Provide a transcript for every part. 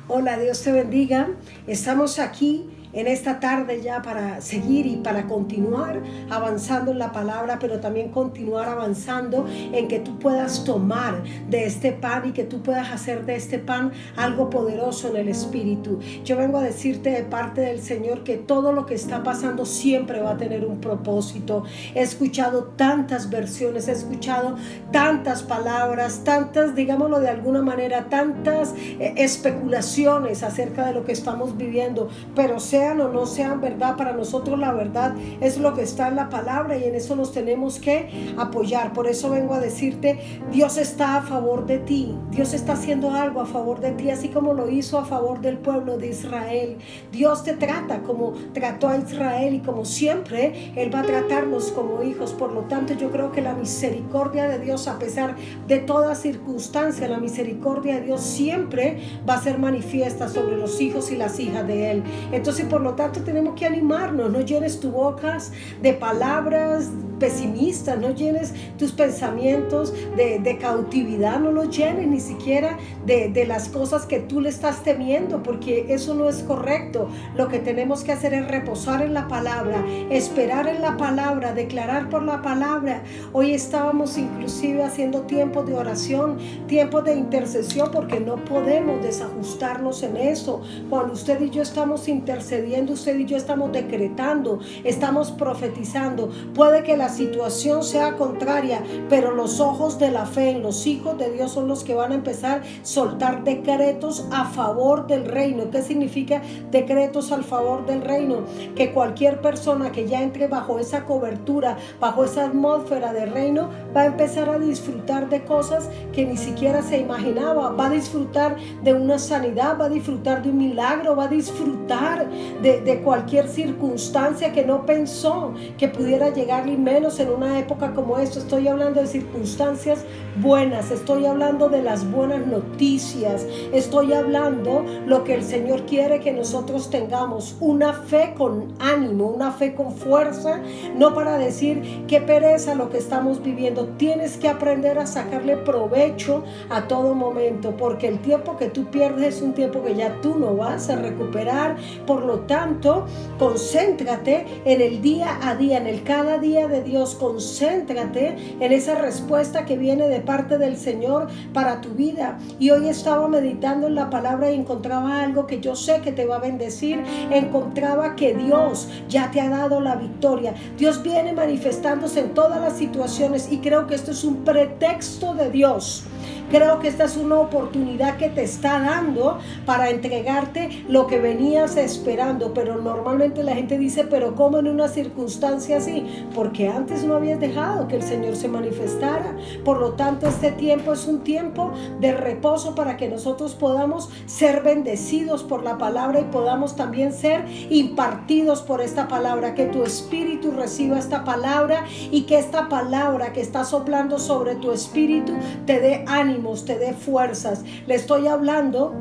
Hola, Dios te bendiga. Estamos aquí en esta tarde ya para seguir y para continuar avanzando en la palabra, pero también continuar avanzando en que tú puedas tomar de este pan y que tú puedas hacer de este pan algo poderoso en el Espíritu. Yo vengo a decirte de parte del Señor que todo lo que está pasando siempre va a tener un propósito. He escuchado tantas versiones, he escuchado tantas palabras, tantas, digámoslo de alguna manera, tantas especulaciones acerca de lo que estamos viviendo, pero sean o no sean verdad, para nosotros la verdad es lo que está en la palabra y en eso nos tenemos que apoyar. Por eso vengo a decirte, Dios está a favor de ti, Dios está haciendo algo a favor de ti, así como lo hizo a favor del pueblo de Israel. Dios te trata como trató a Israel y como siempre Él va a tratarnos como hijos. Por lo tanto, yo creo que la misericordia de Dios, a pesar de toda circunstancia, la misericordia de Dios siempre va a ser manifiesta sobre los hijos y las hijas de Él. Entonces, por lo tanto, tenemos que animarnos. No llenes tu boca de palabras pesimistas, no llenes tus pensamientos de cautividad, no los llenes ni siquiera de las cosas que tú le estás temiendo, porque eso no es correcto. Lo que tenemos que hacer es reposar en la palabra, esperar en la palabra, declarar por la palabra. Hoy estábamos inclusive haciendo tiempos de oración, tiempos de intercesión, porque no podemos desajustarnos en eso. Cuando usted y yo estamos intercediendo, usted y yo estamos decretando, estamos profetizando. Puede que la situación sea contraria, pero los ojos de la fe en los hijos de Dios son los que van a empezar a soltar decretos a favor del reino. ¿Qué significa decretos a favor del reino? Que cualquier persona que ya entre bajo esa cobertura, bajo esa atmósfera de reino, va a empezar a disfrutar de cosas que ni siquiera se imaginaba. Va a disfrutar de una sanidad, va a disfrutar de un milagro, va a disfrutar de cualquier circunstancia que no pensó que pudiera llegar, ni menos en una época como esta. Estoy hablando de circunstancias buenas, estoy hablando de las buenas noticias, estoy hablando lo que el Señor quiere que nosotros tengamos, una fe con ánimo, una fe con fuerza, no para decir qué pereza lo que estamos viviendo. Tienes que aprender a sacarle provecho a todo momento, porque el tiempo que tú pierdes es un tiempo que ya tú no vas a recuperar. Por lo tanto, concéntrate en el día a día, en el cada día de Dios. Concéntrate en esa respuesta que viene de parte del Señor para tu vida. Y hoy estaba meditando en la palabra y encontraba algo que yo sé que te va a bendecir. Encontraba que Dios ya te ha dado la victoria. Dios viene manifestándose en todas las situaciones y creo que esto es un pretexto de Dios. Creo que esta es una oportunidad que te está dando para entregarte lo que venías esperando. Pero normalmente la gente dice, pero ¿cómo en una circunstancia así? Porque antes no habías dejado que el Señor se manifestara. Por lo tanto, este tiempo es un tiempo de reposo para que nosotros podamos ser bendecidos por la palabra y podamos también ser impartidos por esta palabra. Que tu espíritu reciba esta palabra y que esta palabra que está soplando sobre tu espíritu te dé ánimo, te dé fuerzas. Le estoy hablando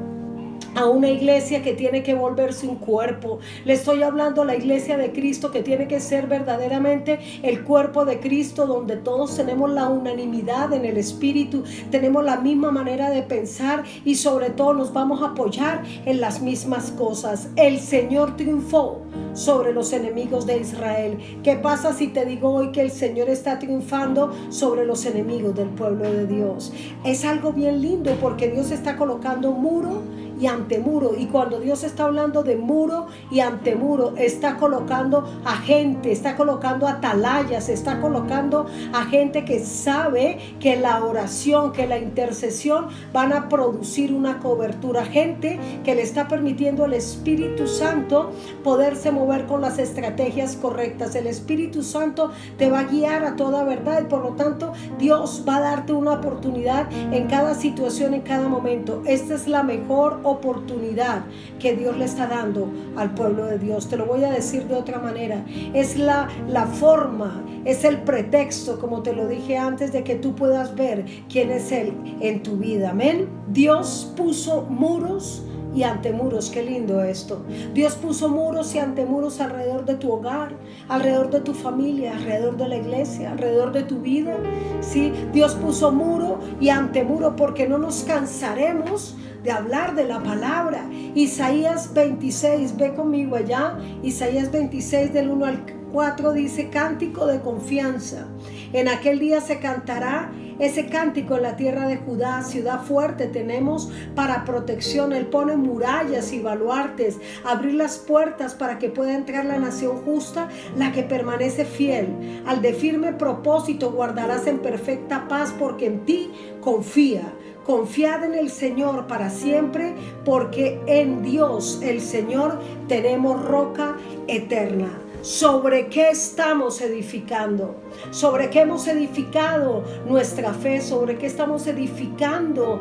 a una iglesia que tiene que volverse un cuerpo. Le estoy hablando a la iglesia de Cristo que tiene que ser verdaderamente el cuerpo de Cristo, donde todos tenemos la unanimidad en el espíritu, tenemos la misma manera de pensar y sobre todo nos vamos a apoyar en las mismas cosas. El Señor triunfó sobre los enemigos de Israel. ¿Qué pasa si te digo hoy que el Señor está triunfando sobre los enemigos del pueblo de Dios? Es algo bien lindo, porque Dios está colocando muro y antemuro, y cuando Dios está hablando de muro y antemuro, está colocando a gente, está colocando atalayas, está colocando a gente que sabe que la oración, que la intercesión van a producir una cobertura, gente que le está permitiendo al Espíritu Santo poderse mover con las estrategias correctas. El Espíritu Santo te va a guiar a toda verdad y por lo tanto Dios va a darte una oportunidad en cada situación, en cada momento. Esta es la mejor oportunidad que Dios le está dando al pueblo de Dios. Te lo voy a decir de otra manera. Es la forma, es el pretexto, como te lo dije antes, de que tú puedas ver quién es Él en tu vida. Amén. Dios puso muros y antemuros. Qué lindo esto. Dios puso muros y antemuros alrededor de tu hogar, alrededor de tu familia, alrededor de la iglesia, alrededor de tu vida. ¿Sí? Dios puso muro y antemuro porque no nos cansaremos de hablar de la palabra. Isaías 26, ve conmigo allá. Isaías 26 del 1 al 4 dice: cántico de confianza. En aquel día se cantará ese cántico en la tierra de Judá. Ciudad fuerte tenemos para protección. Él pone murallas y baluartes, abrir las puertas para que pueda entrar la nación justa, la que permanece fiel. Al de firme propósito guardarás en perfecta paz, porque en ti confía. Confiad en el Señor para siempre, porque en Dios el Señor tenemos roca eterna. ¿Sobre qué estamos edificando? ¿Sobre qué hemos edificado nuestra fe? ¿Sobre qué estamos edificando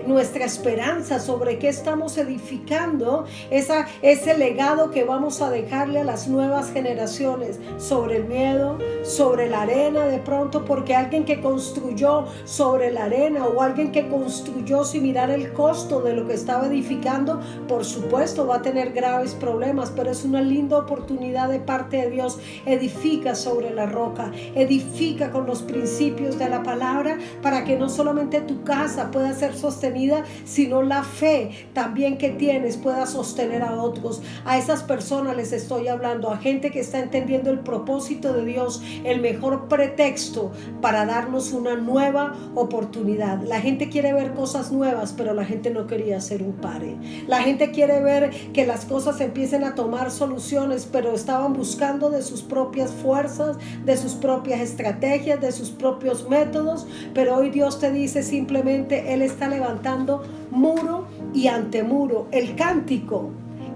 nuestra esperanza? ¿Sobre qué estamos edificando ese legado que vamos a dejarle a las nuevas generaciones? ¿Sobre el miedo? ¿Sobre la arena de pronto? Porque alguien que construyó sobre la arena, o alguien que construyó sin mirar el costo de lo que estaba edificando, por supuesto va a tener graves problemas, pero es una linda oportunidad de parte de Dios. Edifica sobre la roca, edifica con los principios de la palabra, para que no solamente tu casa pueda ser sostenida, sino la fe también que tienes pueda sostener a otros. A esas personas les estoy hablando, a gente que está entendiendo el propósito de Dios, el mejor pretexto para darnos una nueva oportunidad. La gente quiere ver cosas nuevas, pero la gente no quería ser un pare. La gente quiere ver que las cosas empiecen a tomar soluciones, pero estaban buscando de sus propias fuerzas, de sus propias estrategias, de sus propios métodos. Pero hoy Dios te dice simplemente, Él está levantando muro y antemuro. El cántico,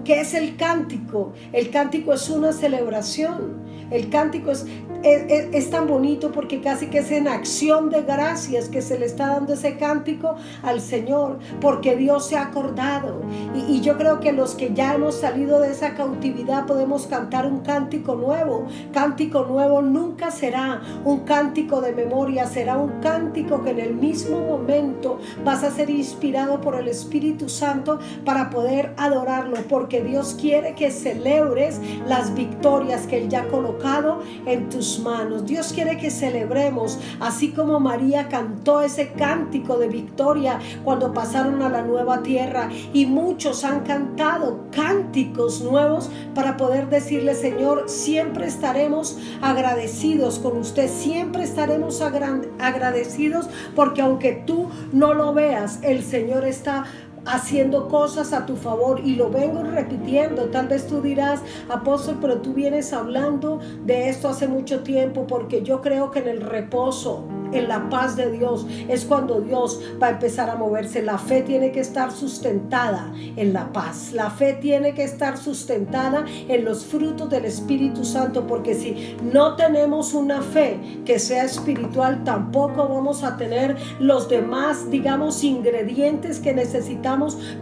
¿qué es el cántico? El cántico es una celebración. El cántico es tan bonito porque casi que es en acción de gracias que se le está dando ese cántico al Señor, porque Dios se ha acordado. Y yo creo que los que ya hemos salido de esa cautividad podemos cantar un cántico nuevo. Cántico nuevo nunca será un cántico de memoria, será un cántico que en el mismo momento vas a ser inspirado por el Espíritu Santo para poder adorarlo, porque Dios quiere que celebres las victorias que Él ya ha colocado en tus manos. Dios quiere que celebremos, así como María cantó ese cántico de victoria cuando pasaron a la nueva tierra, y muchos han cantado cánticos nuevos para poder decirle: Señor, siempre estaremos agradecidos con usted, siempre estaremos agradecidos, porque aunque tú no lo veas, el Señor está haciendo cosas a tu favor, y lo vengo repitiendo. Tal vez tú dirás: apóstol, pero tú vienes hablando de esto hace mucho tiempo. Porque yo creo que en el reposo, en la paz de Dios, es cuando Dios va a empezar a moverse. La fe tiene que estar sustentada en la paz. La fe tiene que estar sustentada en los frutos del Espíritu Santo, porque si no tenemos una fe que sea espiritual, tampoco vamos a tener los demás, digamos, ingredientes que necesitamos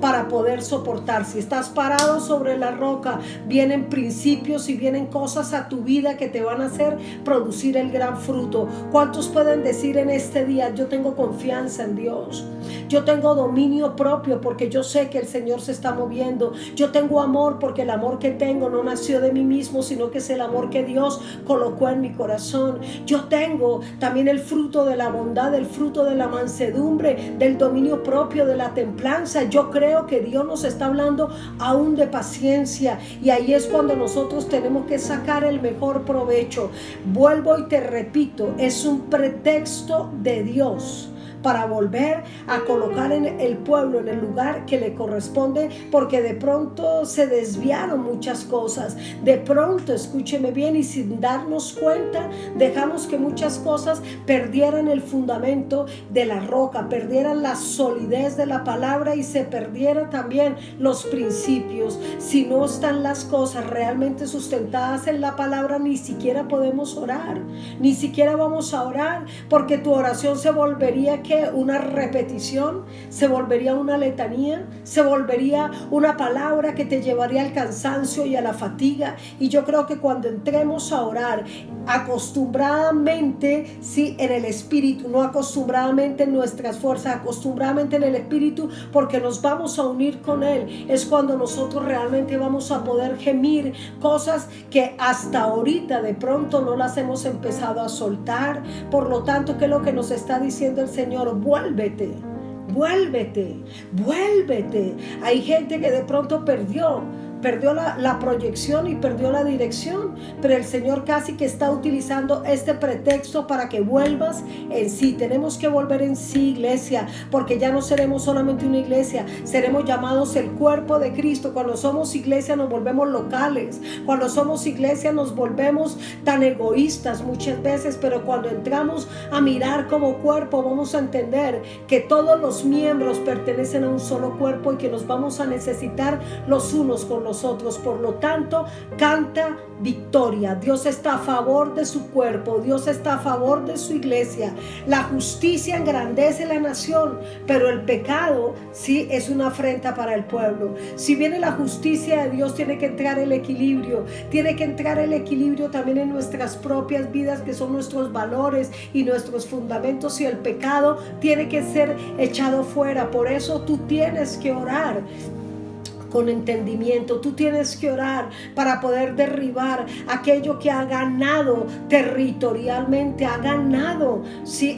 para poder soportar. Si estás parado sobre la roca, vienen principios y vienen cosas a tu vida que te van a hacer producir el gran fruto. ¿Cuántos pueden decir en este día: yo tengo confianza en Dios, yo tengo dominio propio porque yo sé que el Señor se está moviendo, yo tengo amor porque el amor que tengo no nació de mí mismo, sino que es el amor que Dios colocó en mi corazón? Yo tengo también el fruto de la bondad, el fruto de la mansedumbre, del dominio propio, de la templanza. Yo creo que Dios nos está hablando aún de paciencia, y ahí es cuando nosotros tenemos que sacar el mejor provecho. Vuelvo y te repito, es un pretexto de Dios para volver a colocar en el pueblo en el lugar que le corresponde, porque de pronto se desviaron muchas cosas. De pronto, escúcheme bien, y sin darnos cuenta dejamos que muchas cosas perdieran el fundamento de la roca, perdieran la solidez de la palabra, y se perdieran también los principios. Si no están las cosas realmente sustentadas en la palabra, ni siquiera podemos orar, ni siquiera vamos a orar, porque tu oración se volvería una repetición, se volvería una letanía, se volvería una palabra que te llevaría al cansancio y a la fatiga. Y yo creo que cuando entremos a orar acostumbradamente, sí, en el Espíritu, no acostumbradamente en nuestras fuerzas, acostumbradamente en el Espíritu, porque nos vamos a unir con Él, es cuando nosotros realmente vamos a poder gemir cosas que hasta ahorita de pronto no las hemos empezado a soltar. Por lo tanto, ¿qué es lo que nos está diciendo el Señor? Vuélvete vuélvete, vuélvete. Hay gente que de pronto perdió la proyección y perdió la dirección, pero el Señor casi que está utilizando este pretexto para que vuelvas en sí. Tenemos que volver en sí, iglesia, porque ya no seremos solamente una iglesia, seremos llamados el cuerpo de Cristo. Cuando somos iglesia nos volvemos locales, cuando somos iglesia nos volvemos tan egoístas muchas veces, pero cuando entramos a mirar como cuerpo vamos a entender que todos los miembros pertenecen a un solo cuerpo y que nos vamos a necesitar los unos con los otros. Por lo tanto, canta victoria. Dios está a favor de su cuerpo, Dios está a favor de su iglesia. La justicia engrandece la nación, pero el pecado sí es una afrenta para el pueblo. Si viene la justicia de Dios, tiene que entrar el equilibrio, tiene que entrar el equilibrio también en nuestras propias vidas, que son nuestros valores y nuestros fundamentos, y el pecado tiene que ser echado fuera. Por eso tú tienes que orar con entendimiento. Tú tienes que orar para poder derribar aquello que ha ganado territorialmente, ha ganado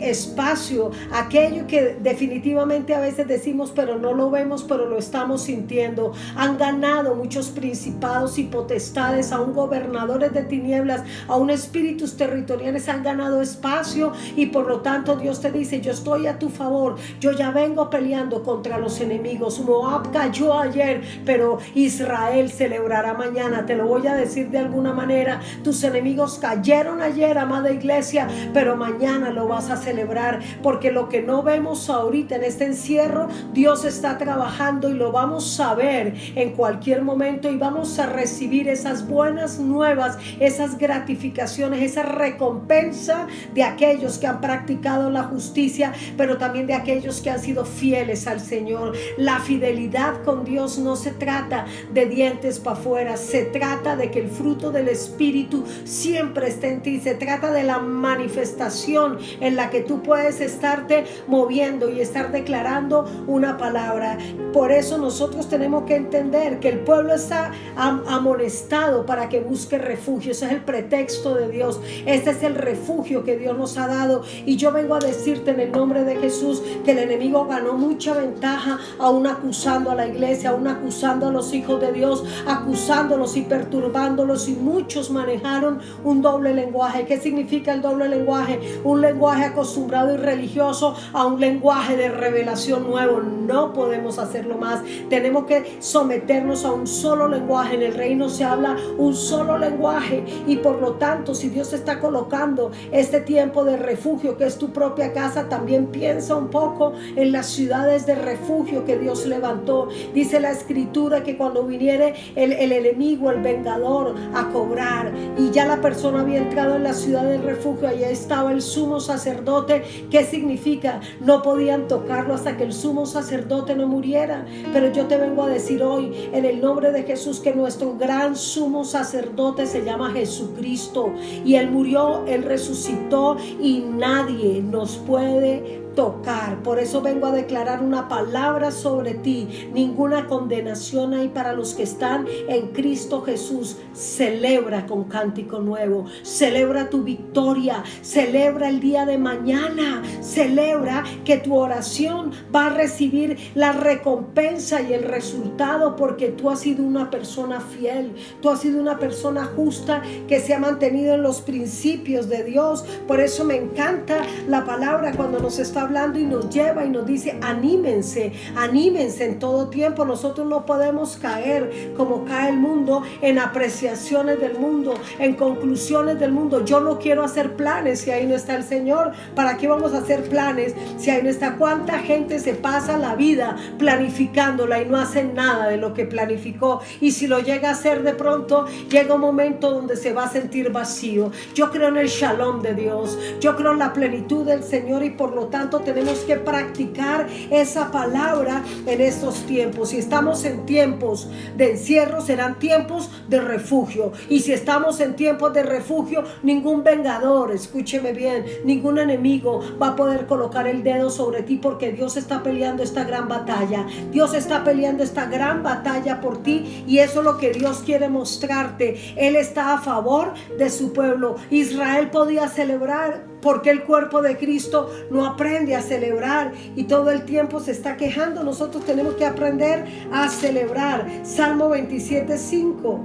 espacio, aquello que definitivamente a veces decimos pero no lo vemos, pero lo estamos sintiendo. Han ganado muchos principados y potestades, aún gobernadores de tinieblas, aún espíritus territoriales han ganado espacio, y por lo tanto Dios te dice: yo estoy a tu favor, yo ya vengo peleando contra los enemigos. Moab cayó ayer, pero Israel celebrará mañana. Te lo voy a decir de alguna manera: tus enemigos cayeron ayer, amada iglesia, pero mañana lo vas a celebrar, porque lo que no vemos ahorita en este encierro, Dios está trabajando y lo vamos a ver en cualquier momento, y vamos a recibir esas buenas nuevas, esas gratificaciones, esa recompensa de aquellos que han practicado la justicia, pero también de aquellos que han sido fieles al Señor. La fidelidad con Dios no se trata de dientes para afuera, se trata de que el fruto del Espíritu siempre esté en ti, se trata de la manifestación en la que tú puedes estarte moviendo y estar declarando una palabra. Por eso nosotros tenemos que entender que el pueblo está amonestado para que busque refugio. Ese es el pretexto de Dios, este es el refugio que Dios nos ha dado, y yo vengo a decirte en el nombre de Jesús que el enemigo ganó mucha ventaja, aún acusando a la iglesia, aún acusando a los hijos de Dios, acusándolos y perturbándolos, y muchos manejaron un doble lenguaje. ¿Qué significa el doble lenguaje? Un lenguaje acostumbrado y religioso a un lenguaje de revelación nuevo. No podemos hacerlo más, tenemos que someternos a un solo lenguaje. En el reino se habla un solo lenguaje, y por lo tanto, si Dios está colocando este tiempo de refugio que es tu propia casa, también piensa un poco en las ciudades de refugio que Dios levantó. Dice la Escritura que cuando viniere el enemigo, el vengador, a cobrar, y ya la persona había entrado en la ciudad del refugio, allá estaba el sumo sacerdote. ¿Qué significa? No podían tocarlo hasta que el sumo sacerdote no muriera. Pero yo te vengo a decir hoy, en el nombre de Jesús, que nuestro gran sumo sacerdote se llama Jesucristo, y Él murió, Él resucitó, y nadie nos puede tocar. Por eso vengo a declarar una palabra sobre ti: ninguna condenación hay para los que están en Cristo Jesús. Celebra con cántico nuevo, celebra tu victoria, celebra el día de mañana, celebra que tu oración va a recibir la recompensa y el resultado, porque tú has sido una persona fiel, tú has sido una persona justa que se ha mantenido en los principios de Dios. Por eso me encanta la palabra cuando nos está hablando y nos lleva y nos dice: anímense, anímense en todo tiempo. Nosotros no podemos caer como cae el mundo, en apreciaciones del mundo, en conclusiones del mundo. Yo no quiero hacer planes si ahí no está el Señor. ¿Para qué vamos a hacer planes si ahí no está? ¿Cuánta gente se pasa la vida planificándola y no hace nada de lo que planificó? Y si lo llega a hacer, de pronto llega un momento donde se va a sentir vacío. Yo creo en el shalom de Dios, yo creo en la plenitud del Señor, y por lo tanto tenemos que practicar esa palabra en estos tiempos. Si estamos en tiempos de encierro, serán tiempos de refugio, y si estamos en tiempos de refugio, ningún vengador, escúcheme bien, ningún enemigo va a poder colocar el dedo sobre ti, porque Dios está peleando esta gran batalla. Dios está peleando esta gran batalla por ti, y eso es lo que Dios quiere mostrarte. Él está a favor de su pueblo. Israel podía celebrar ¿Por qué el cuerpo de Cristo no aprende a celebrar y todo el tiempo se está quejando? Nosotros tenemos que aprender a celebrar. Salmo 27:5.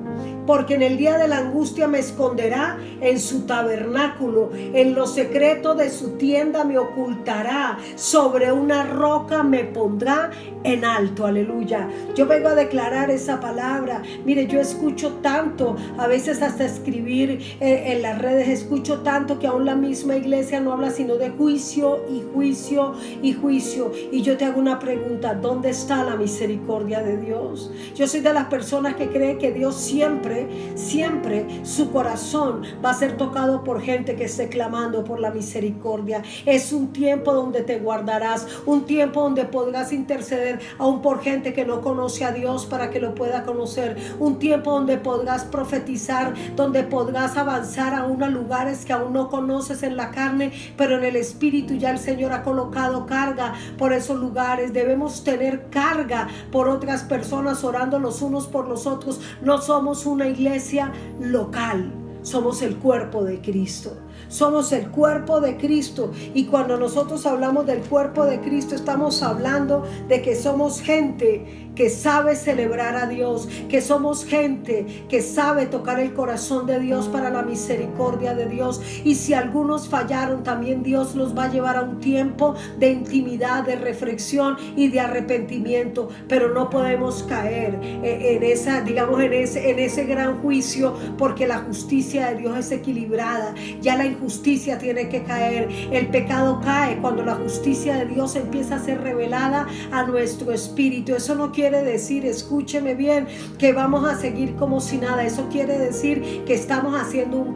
Porque en el día de la angustia me esconderá en su tabernáculo, en lo secreto de su tienda me ocultará, sobre una roca me pondrá en alto. Aleluya. Yo vengo a declarar esa palabra. Mire, yo escucho tanto, a veces hasta escribir en las redes, escucho tanto que aún la misma iglesia no habla sino de juicio y juicio y juicio. Y yo te hago una pregunta: ¿dónde está la misericordia de Dios? Yo soy de las personas que cree que Dios siempre su corazón va a ser tocado por gente que esté clamando por la misericordia. Es un tiempo donde te guardarás, un tiempo donde podrás interceder aún por gente que no conoce a Dios para que lo pueda conocer, un tiempo donde podrás profetizar, donde podrás avanzar aún a lugares que aún no conoces en la carne, pero en el espíritu ya el Señor ha colocado carga por esos lugares. Debemos tener carga por otras personas, orando los unos por los otros. No somos una iglesia local, somos el cuerpo de Cristo. Somos el cuerpo de Cristo, y cuando nosotros hablamos del cuerpo de Cristo estamos hablando de que somos gente que sabe celebrar a Dios, que somos gente que sabe tocar el corazón de Dios para la misericordia de Dios. Y si algunos fallaron, también Dios los va a llevar a un tiempo de intimidad, de reflexión y de arrepentimiento, pero no podemos caer en ese gran juicio, porque la justicia de Dios es equilibrada. Ya la injusticia tiene que caer, el pecado cae cuando la justicia de Dios empieza a ser revelada a nuestro espíritu. Eso no quiere decir, escúcheme bien, que vamos a seguir como si nada. Eso quiere decir que estamos haciendo un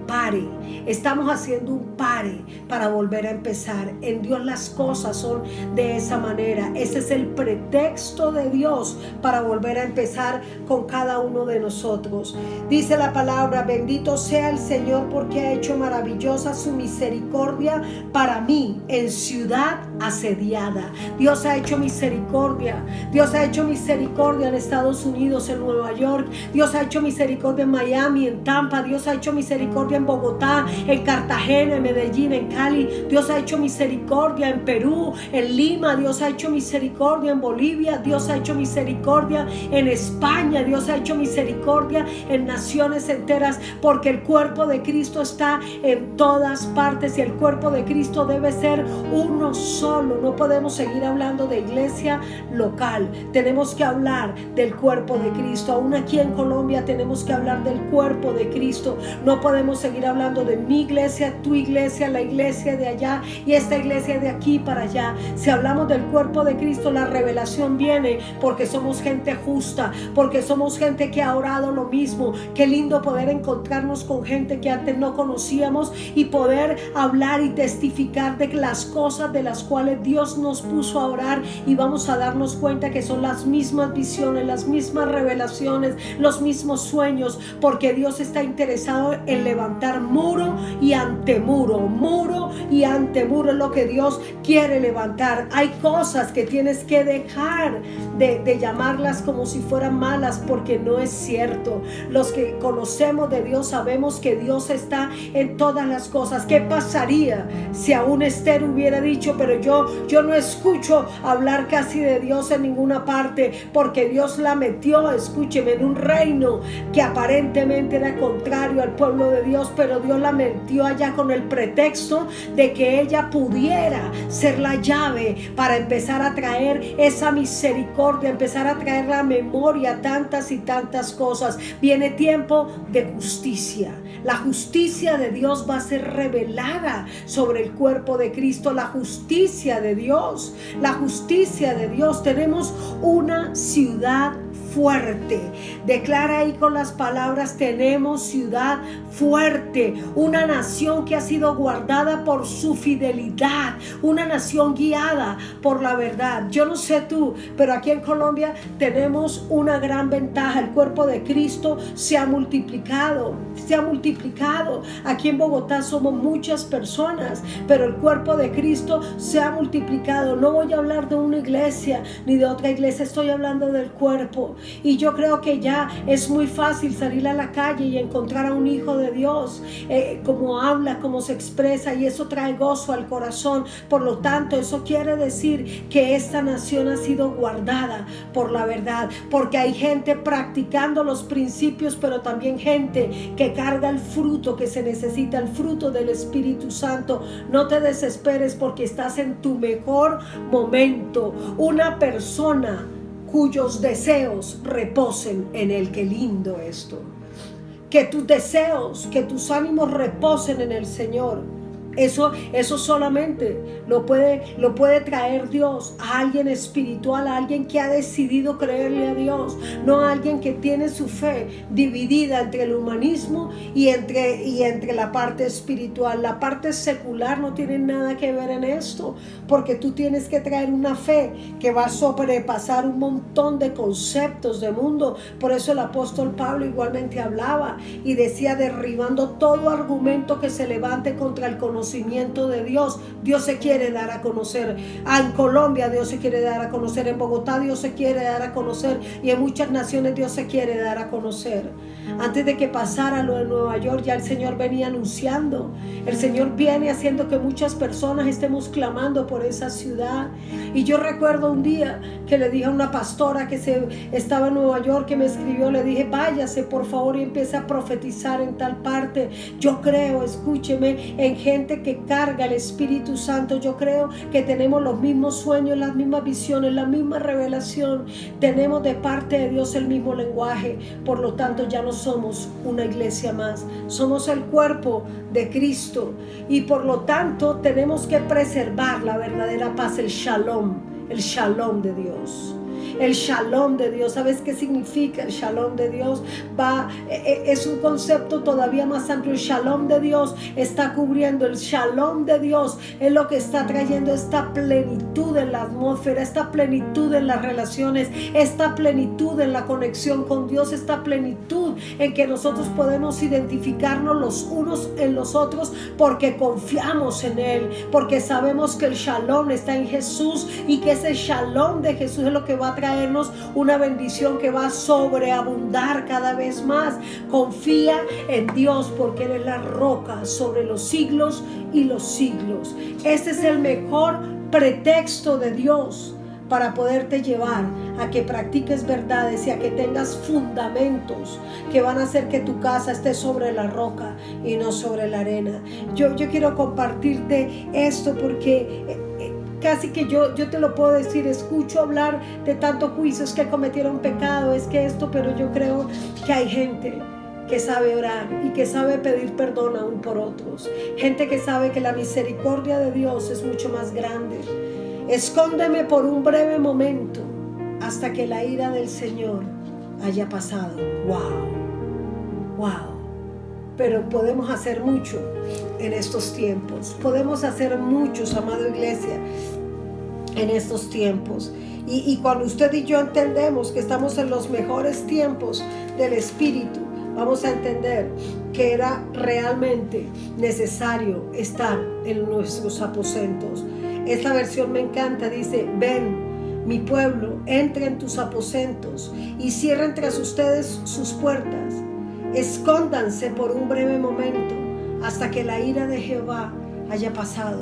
pare para volver a empezar. En Dios las cosas son de esa manera. Ese es el pretexto de Dios para volver a empezar con cada uno de nosotros. Dice la palabra: bendito sea el Señor, porque ha hecho maravillosa su misericordia para mí en ciudad asediada. Dios ha hecho misericordia. Dios ha hecho misericordia en Estados Unidos, en Nueva York. Dios ha hecho misericordia en Miami, en Tampa. Dios ha hecho misericordia en Bogotá, en Cartagena, en Medellín, en Cali. Dios ha hecho misericordia en Perú, en Lima. Dios ha hecho misericordia en Bolivia. Dios ha hecho misericordia en España. Dios ha hecho misericordia en naciones enteras, porque el cuerpo de Cristo está en todas partes y el cuerpo de Cristo debe ser uno solo. No podemos seguir hablando de iglesia local. Tenemos que hablar del cuerpo de Cristo. Aún aquí en Colombia tenemos que hablar del cuerpo de Cristo. No podemos seguir hablando de mi iglesia, tu iglesia, la iglesia de allá y esta iglesia de aquí para allá. Si hablamos del cuerpo de Cristo, la revelación viene porque somos gente justa, porque somos gente que ha orado lo mismo. Qué lindo poder encontrarnos con gente que antes no conocíamos y poder hablar y testificar de las cosas de las cuales Dios nos puso a orar, y vamos a darnos cuenta que son las mismas visiones, las mismas revelaciones, los mismos sueños, porque Dios está interesado en levantar muro y antemuro. Muro y antemuro es lo que Dios quiere levantar. Hay cosas que tienes que dejar de llamarlas como si fueran malas, porque no es cierto. Los que conocemos de Dios sabemos que Dios está en todas las cosas. ¿Qué pasaría si aún Esther hubiera dicho: pero yo no escucho hablar casi de Dios en ninguna parte, porque Dios la metió, escúcheme, en un reino que aparentemente era contrario al pueblo de Dios, pero Dios la metió allá con el pretexto de que ella pudiera ser la llave para empezar a traer esa misericordia, empezar a traer la memoria tantas y tantas cosas. Viene tiempo de justicia. La justicia de Dios va a ser revelada sobre el cuerpo de Cristo. La justicia de Dios, la justicia de Dios. Tenemos una ciudad fuerte. Declara ahí con las palabras: tenemos ciudad fuerte, una nación que ha sido guardada por su fidelidad, una nación guiada por la verdad. Yo no sé tú, pero aquí en Colombia tenemos una gran ventaja. El cuerpo de Cristo se ha multiplicado. Aquí en Bogotá somos muchas personas, pero el cuerpo de Cristo se ha multiplicado. No voy a hablar de una iglesia ni de otra iglesia, estoy hablando del cuerpo. Y yo creo que ya es muy fácil salir a la calle y encontrar a un hijo de Dios, como habla, como se expresa, y eso trae gozo al corazón. Por lo tanto, eso quiere decir que esta nación ha sido guardada por la verdad, porque hay gente practicando los principios, pero también gente que carga el fruto que se necesita, el fruto del Espíritu Santo. No te desesperes porque estás en tu mejor momento. Una persona cuyos deseos reposen en Él. Qué lindo esto. Que tus deseos, que tus ánimos reposen en el Señor. Eso solamente lo puede traer Dios a alguien espiritual, a alguien que ha decidido creerle a Dios, no a alguien que tiene su fe dividida entre el humanismo y entre la parte espiritual. La parte secular no tiene nada que ver en esto, porque tú tienes que traer una fe que va a sobrepasar un montón de conceptos de mundo. Por eso el apóstol Pablo igualmente hablaba y decía, derribando todo argumento que se levante contra el conocimiento de Dios. Dios se quiere dar a conocer. En Colombia Dios se quiere dar a conocer, en Bogotá Dios se quiere dar a conocer, y en muchas naciones Dios se quiere dar a conocer. Antes de que pasara lo de Nueva York, ya el Señor venía anunciando. El Señor viene haciendo que muchas personas estemos clamando por esa ciudad. Y yo recuerdo un día que le dije a una pastora que estaba en Nueva York, que me escribió, le dije, váyase por favor y empiece a profetizar en tal parte. Yo creo, escúcheme, en gente que carga el Espíritu Santo. Yo creo que tenemos los mismos sueños, las mismas visiones, la misma revelación. Tenemos de parte de Dios el mismo lenguaje. Por lo tanto, ya no somos una iglesia más, somos el cuerpo de Cristo, y por lo tanto tenemos que preservar la verdadera paz, el shalom de Dios. El shalom de Dios, ¿sabes qué significa el shalom de Dios? Es un concepto todavía más amplio. El shalom de Dios está cubriendo, el shalom de Dios es lo que está trayendo esta plenitud en la atmósfera, esta plenitud en las relaciones, esta plenitud en la conexión con Dios, esta plenitud en que nosotros podemos identificarnos los unos en los otros porque confiamos en Él, porque sabemos que el shalom está en Jesús, y que ese shalom de Jesús es lo que va a traernos una bendición que va a sobreabundar cada vez más. Confía en Dios, porque Él es la roca sobre los siglos y los siglos. Ese es el mejor pretexto de Dios para poderte llevar a que practiques verdades y a que tengas fundamentos que van a hacer que tu casa esté sobre la roca y no sobre la arena. Yo quiero compartirte esto porque casi que yo te lo puedo decir. Escucho hablar de tantos juicios que cometieron pecado, es que esto, pero yo creo que hay gente que sabe orar y que sabe pedir perdón aún por otros. Gente que sabe que la misericordia de Dios es mucho más grande. Escóndeme por un breve momento hasta que la ira del Señor haya pasado. Wow. Pero podemos hacer mucho en estos tiempos. Podemos hacer muchos, amada iglesia, en estos tiempos. Y cuando usted y yo entendemos que estamos en los mejores tiempos del Espíritu, vamos a entender que era realmente necesario estar en nuestros aposentos. Esta versión me encanta, dice, ven, mi pueblo, entra en tus aposentos y cierren tras ustedes sus puertas. Escóndanse por un breve momento hasta que la ira de Jehová haya pasado.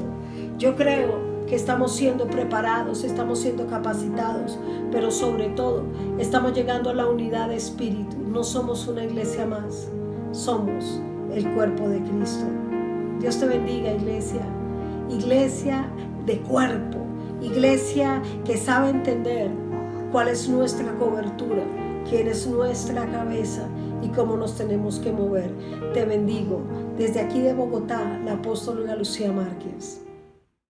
Yo creo que estamos siendo preparados, estamos siendo capacitados, pero sobre todo estamos llegando a la unidad de espíritu. No somos una iglesia más, somos el cuerpo de Cristo. Dios te bendiga, iglesia. Iglesia de cuerpo, iglesia que sabe entender cuál es nuestra cobertura, quién es nuestra cabeza y cómo nos tenemos que mover. Te bendigo. Desde aquí de Bogotá, la apóstola Lucía Márquez.